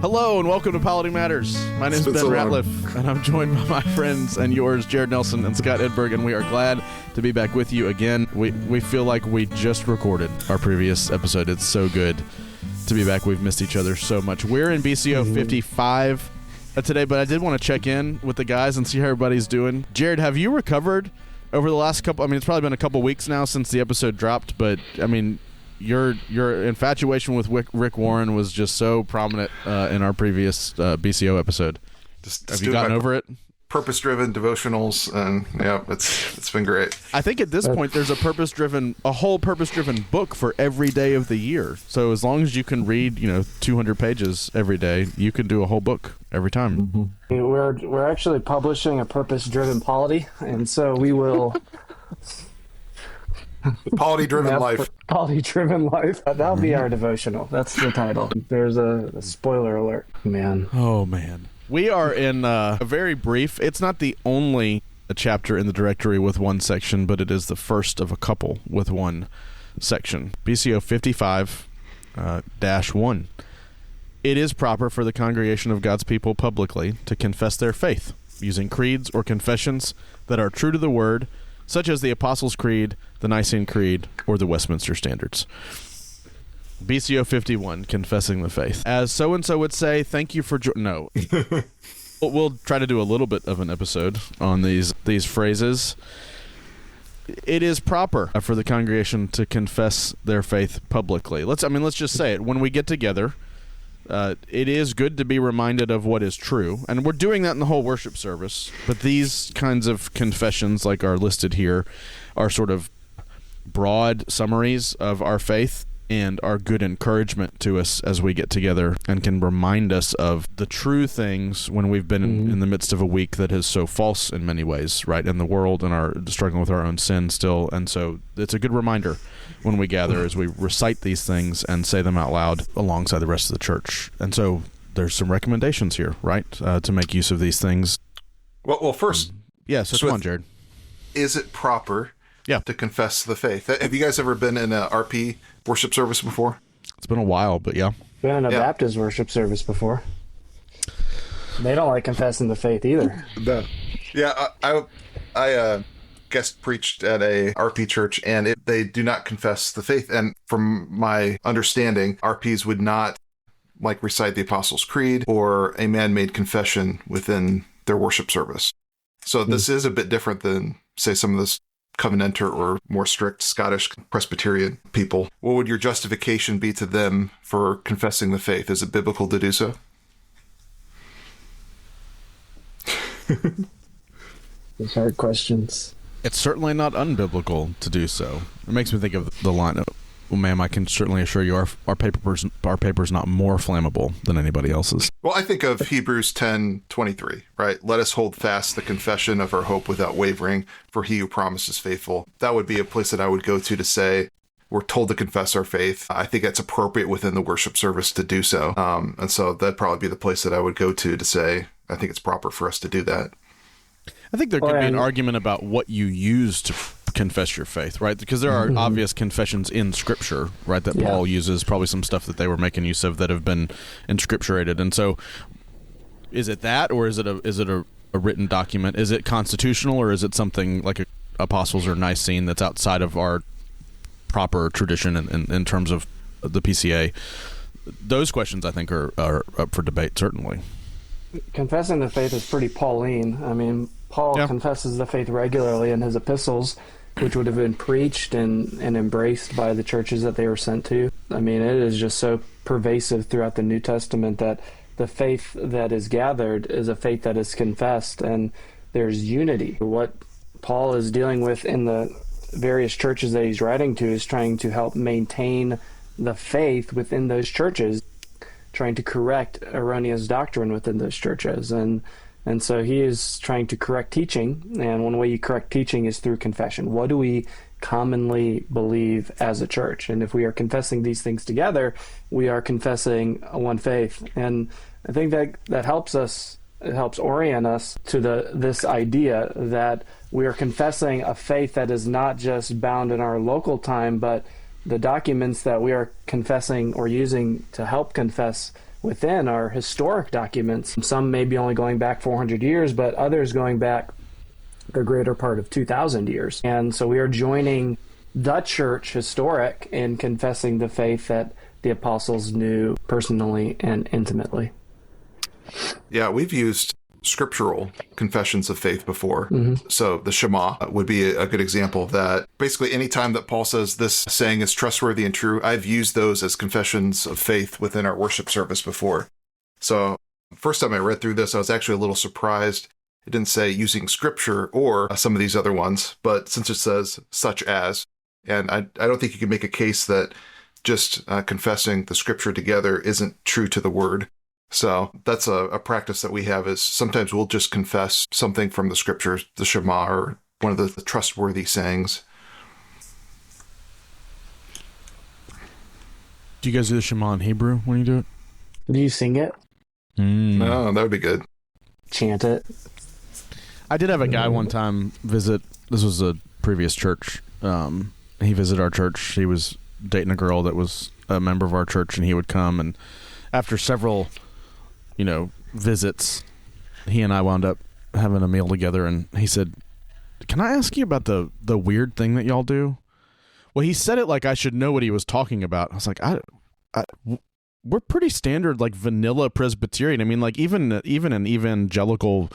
Hello and welcome to Politic Matters. My name is Ben Ratliff, and I'm joined by my friends and yours, Jared Nelson and Scott Edberg, and we are glad to be back with you again. We feel like we just recorded our previous episode. It's so good to be back. We've missed each other so much. We're in BCO 55 today, but I did want to check in with the guys and see how everybody's doing. Jared, have you recovered over the last couple? I mean, it's probably been a couple weeks now since the episode dropped, but I mean, your infatuation with Rick Warren was just so prominent in our previous BCO episode. Have you gotten over it? Purpose-driven devotionals, and yeah, it's been great. I think at this point there's a whole purpose-driven book for every day of the year. So as long as you can read, 200 pages every day, you can do a whole book every time. Mm-hmm. We're actually publishing a purpose-driven polity, and so we will. Polity-driven life. Polity-driven life. That'll be our devotional. That's the title. There's a spoiler alert, man. Oh man. We are in a very brief, it's not the only chapter in the directory with one section, but it is the first of a couple with one section. BCO 55-1. It is proper for the congregation of God's people publicly to confess their faith, using creeds or confessions that are true to the word, such as the Apostles' Creed, the Nicene Creed, or the Westminster Standards. BCO 51, confessing the faith. As so-and-so would say, thank you for no. We'll try to do a little bit of an episode on these phrases. It is proper for the congregation to confess their faith publicly. Let's just say it. When we get together, it is good to be reminded of what is true. And we're doing that in the whole worship service. But these kinds of confessions, like are listed here, are sort of broad summaries of our faith and are good encouragement to us as we get together and can remind us of the true things when we've been in the midst of a week that is so false in many ways, right, in the world, and are struggling with our own sin still. And so it's a good reminder when we gather as we recite these things and say them out loud alongside the rest of the church. And so there's some recommendations here, right, to make use of these things. Well, first... so come on, Jared. Is it proper to confess the faith? Have you guys ever been in a RP worship service before? It's been a while, but yeah. Been in a Baptist worship service before. They don't like confessing the faith either. Yeah, I guest preached at a RP church, and they do not confess the faith. And from my understanding, RPs would not recite the Apostles' Creed or a man-made confession within their worship service. So this is a bit different than, say, some of this Covenanter or more strict Scottish Presbyterian people. What would your justification be to them for confessing the faith? Is it biblical to do so? Those hard questions. It's certainly not unbiblical to do so. It makes me think of the line of, well, ma'am, I can certainly assure you our paper's not more flammable than anybody else's. Well, I think of Hebrews 10:23, right? Let us hold fast the confession of our hope without wavering, for he who promises faithful. That would be a place that I would go to say, we're told to confess our faith. I think that's appropriate within the worship service to do so. And so that'd probably be the place that I would go to say, I think it's proper for us to do that. I think there could be an argument about what you use to confess your faith, right? Because there are obvious confessions in Scripture, right, that Paul uses, probably some stuff that they were making use of that have been inscripturated. And so is it that, or is it a written document? Is it constitutional, or is it something like Apostles or Nicene that's outside of our proper tradition in terms of the PCA? Those questions, I think, are up for debate, certainly. Confessing the faith is pretty Pauline. I mean, Paul confesses the faith regularly in his epistles, which would have been preached and embraced by the churches that they were sent to. I mean, it is just so pervasive throughout the New Testament that the faith that is gathered is a faith that is confessed, and there's unity. What Paul is dealing with in the various churches that he's writing to is trying to help maintain the faith within those churches, trying to correct erroneous doctrine within those churches. And so he is trying to correct teaching, and one way you correct teaching is through confession. What do we commonly believe as a church? And if we are confessing these things together, we are confessing one faith. And I think that helps us, it helps orient us to this idea that we are confessing a faith that is not just bound in our local time, but the documents that we are confessing or using to help confess within are historic documents. Some may be only going back 400 years, but others going back the greater part of 2,000 years. And so we are joining the church historic in confessing the faith that the apostles knew personally and intimately. Yeah, we've used scriptural confessions of faith before. So the Shema would be a good example of that. Basically, any time that Paul says this saying is trustworthy and true, I've used those as confessions of faith within our worship service before. So first time I read through this, I was actually a little surprised. It didn't say using scripture or some of these other ones, but since it says such as, and I don't think you can make a case that just confessing the scripture together isn't true to the word. So that's a practice that we have, is sometimes we'll just confess something from the scriptures, the Shema, or one of the trustworthy sayings. Do you guys do the Shema in Hebrew when you do it? Do you sing it? No, that would be good. Chant it? I did have a guy one time visit. This was a previous church. He visited our church. He was dating a girl that was a member of our church, and he would come, and after several visits, he and I wound up having a meal together, and he said, "Can I ask you about the weird thing that y'all do?" Well, he said it like I should know what he was talking about. I was like, we're pretty standard, like vanilla Presbyterian. I mean, like even an evangelical,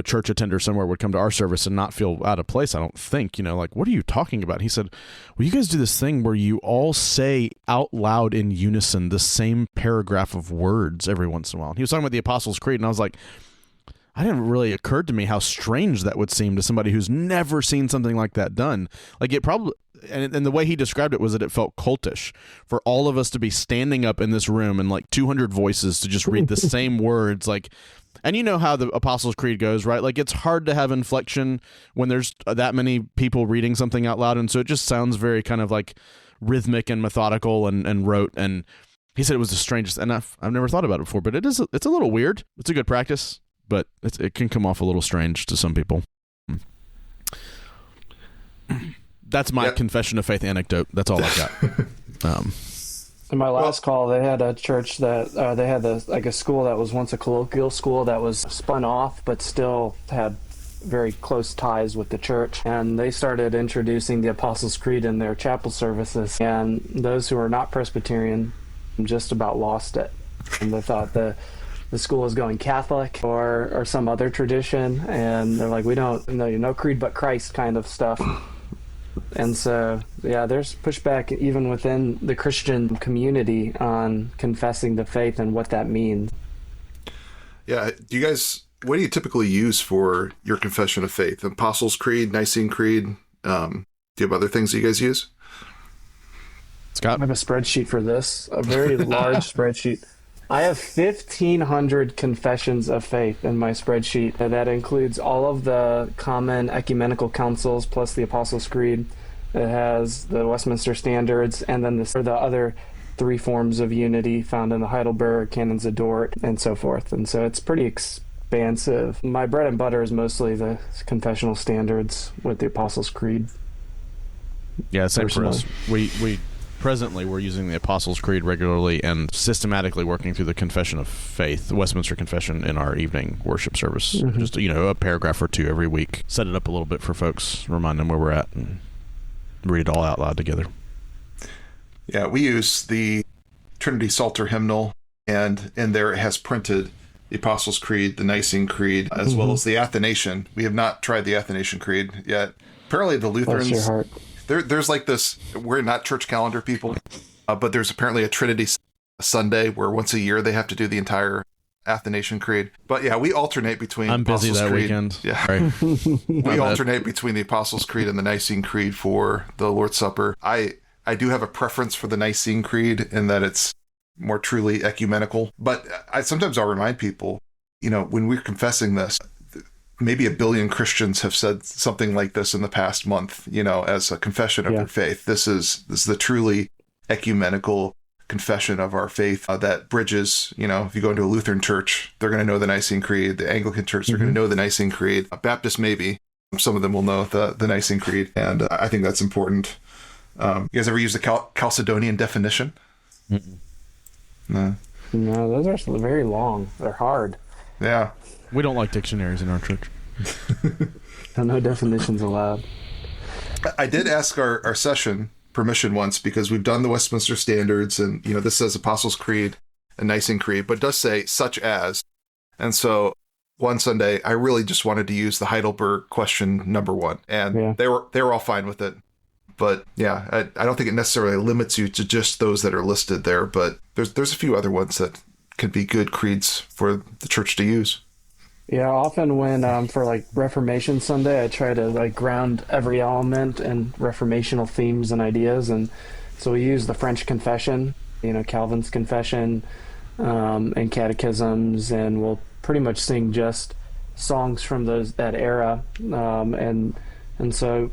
church attender somewhere would come to our service and not feel out of place, I don't think. Like, what are you talking about? He said, well, you guys do this thing where you all say out loud in unison the same paragraph of words every once in a while. And he was talking about the Apostles' Creed, and I was like, I didn't really occurred to me how strange that would seem to somebody who's never seen something like that done. Like, it probably, and the way he described it was that it felt cultish for all of us to be standing up in this room and like 200 voices to just read the same words, like. And you know how the Apostles' Creed goes, right? Like, it's hard to have inflection when there's that many people reading something out loud, and so it just sounds very kind of like rhythmic and methodical and rote. And he said it was the strangest, and I've never thought about it before, but it's a little weird. It's a good practice, but it can come off a little strange to some people. That's my confession of faith anecdote. That's all I've got. In my last call, they had a church that they had a school that was once a colloquial school that was spun off, but still had very close ties with the church. And they started introducing the Apostles' Creed in their chapel services. And those who are not Presbyterian just about lost it. And they thought the school was going Catholic or some other tradition. And they're like, we don't know, no creed but Christ kind of stuff. And so, yeah, there's pushback even within the Christian community on confessing the faith and what that means. Yeah. What do you typically use for your confession of faith? Apostles' Creed, Nicene Creed? Do you have other things that you guys use? Scott? I have a spreadsheet for this, a very large spreadsheet. I have 1,500 confessions of faith in my spreadsheet. And that includes all of the common ecumenical councils plus the Apostles' Creed. It has the Westminster Standards and then the other three forms of unity found in the Heidelberg, Canons of Dort, and so forth. And so it's pretty expansive. My bread and butter is mostly the confessional standards with the Apostles' Creed. Yeah, same for us. We presently, we're using the Apostles' Creed regularly and systematically working through the Confession of Faith, the Westminster Confession, in our evening worship service. Just, a paragraph or two every week. Set it up a little bit for folks, remind them where we're at, and read it all out loud together. Yeah, we use the Trinity Psalter hymnal, and in there it has printed the Apostles' Creed, the Nicene Creed, as well as the Athanasian. We have not tried the Athanasian Creed yet. Apparently the Lutherans... Bless your heart. There's like this, we're not church calendar people, but there's apparently a Trinity Sunday where once a year they have to do the entire Athanasian Creed. But yeah, we alternate between I'm busy Apostles' that Creed. weekend. Yeah. Right. We alternate between the Apostles' Creed and the Nicene Creed for the Lord's Supper. I do have a preference for the Nicene Creed in that it's more truly ecumenical. But sometimes I'll remind people, when we're confessing this, maybe 1 billion Christians have said something like this in the past month, as a confession of their faith. This is the truly ecumenical confession of our faith that bridges, if you go into a Lutheran church, they're going to know the Nicene Creed. The Anglican church, they're going to know the Nicene Creed. A Baptist, maybe. Some of them will know the Nicene Creed. And I think that's important. You guys ever use the Chalcedonian definition? Mm-mm. No. No, those are very long. They're hard. Yeah. We don't like dictionaries in our church. No definitions allowed. I did ask our session permission once because we've done the Westminster Standards and, this says Apostles' Creed and Nicene Creed, but it does say such as. And so one Sunday, I really just wanted to use the Heidelberg question number 1, and they were all fine with it. But yeah, I don't think it necessarily limits you to just those that are listed there, but there's a few other ones that could be good creeds for the church to use. Yeah, often when for like Reformation Sunday, I try to ground every element in reformational themes and ideas, and so we use the French Confession, Calvin's Confession, and catechisms, and we'll pretty much sing just songs from that era, and so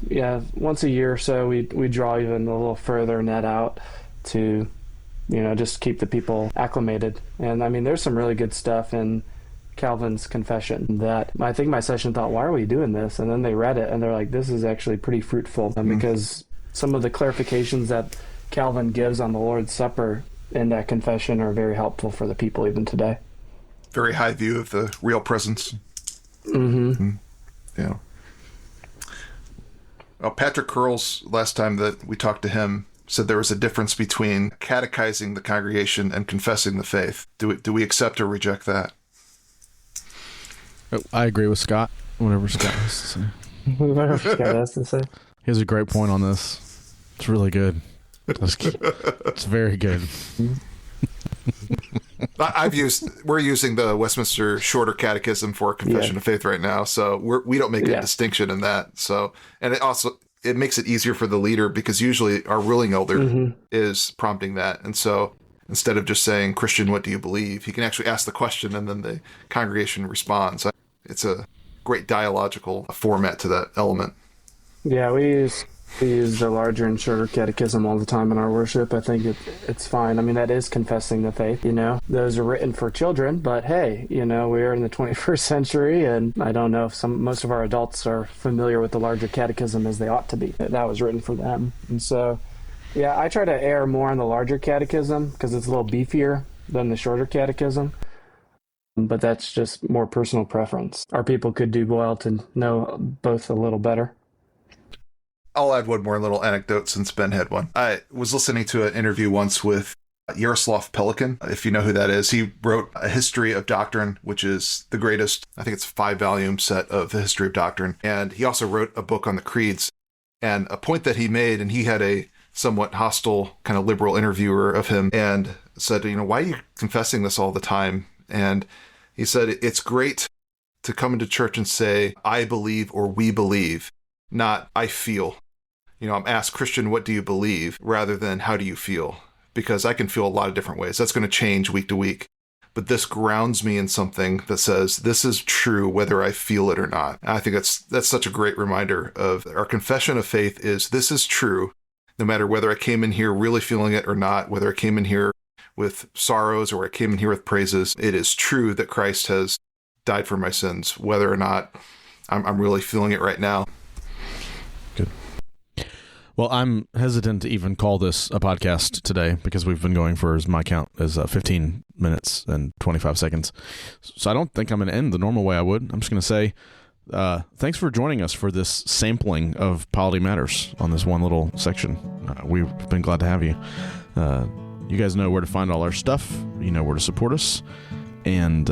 once a year or so we draw even a little further in that out to just keep the people acclimated. And I mean, there's some really good stuff in Calvin's Confession that I think my session thought, why are we doing this? And then they read it and they're like, this is actually pretty fruitful, because some of the clarifications that Calvin gives on the Lord's Supper in that confession are very helpful for the people even today. Very high view of the real presence. Yeah. Well, Patrick Curls, last time that we talked to him, said there was a difference between catechizing the congregation and confessing the faith. Do we accept or reject that? I agree with Scott, whatever Scott has to say. Whatever Scott has to say. He has a great point on this. It's really good. It's very good. We're using the Westminster Shorter Catechism for Confession of Faith right now, so we don't make a distinction in that. So, and it makes it easier for the leader, because usually our ruling elder is prompting that, and so instead of just saying, "Christian, what do you believe?" he can actually ask the question, and then the congregation responds. It's a great dialogical format to that element. Yeah, we use the larger and shorter catechism all the time in our worship. I think it's fine. I mean, that is confessing the faith. Those are written for children, but hey, we are in the 21st century, and I don't know if most of our adults are familiar with the larger catechism as they ought to be. That was written for them. And so, yeah, I try to err more on the larger catechism because it's a little beefier than the shorter catechism. But that's just more personal preference. Our people could do well to know both a little better. I'll add one more little anecdote since Ben had one. I was listening to an interview once with Yaroslav Pelikan, if you know who that is. He wrote A History of Doctrine, which is the greatest, I think it's a 5-volume set of the history of doctrine. And he also wrote a book on the creeds. And a point that he made, and he had a somewhat hostile kind of liberal interviewer of him and said, why are you confessing this all the time? And he said, it's great to come into church and say, I believe or we believe, not I feel. I'm asked, Christian, what do you believe? Rather than how do you feel? Because I can feel a lot of different ways. That's going to change week to week. But this grounds me in something that says this is true whether I feel it or not. And I think that's such a great reminder of our confession of faith is this is true no matter whether I came in here really feeling it or not, whether I came in here with sorrows or I came in here with praises. It is true that Christ has died for my sins, whether or not I'm really feeling it right now. Good. Well, I'm hesitant to even call this a podcast today because we've been going for, as my count, is 15 minutes and 25 seconds. So I don't think I'm going to end the normal way I would. I'm just going to say thanks for joining us for this sampling of Polity Matters on this one little section. We've been glad to have you. You guys know where to find all our stuff. You know where to support us. And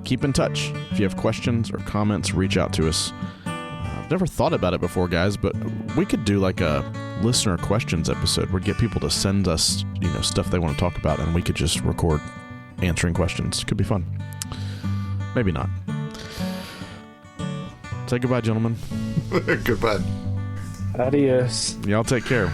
keep in touch. If you have questions or comments, reach out to us. I've never thought about it before, guys, but we could do like a listener questions episode where we get people to send us, stuff they want to talk about, and we could just record answering questions. Could be fun. Maybe not. Say goodbye, gentlemen. Goodbye. Adios. Y'all take care.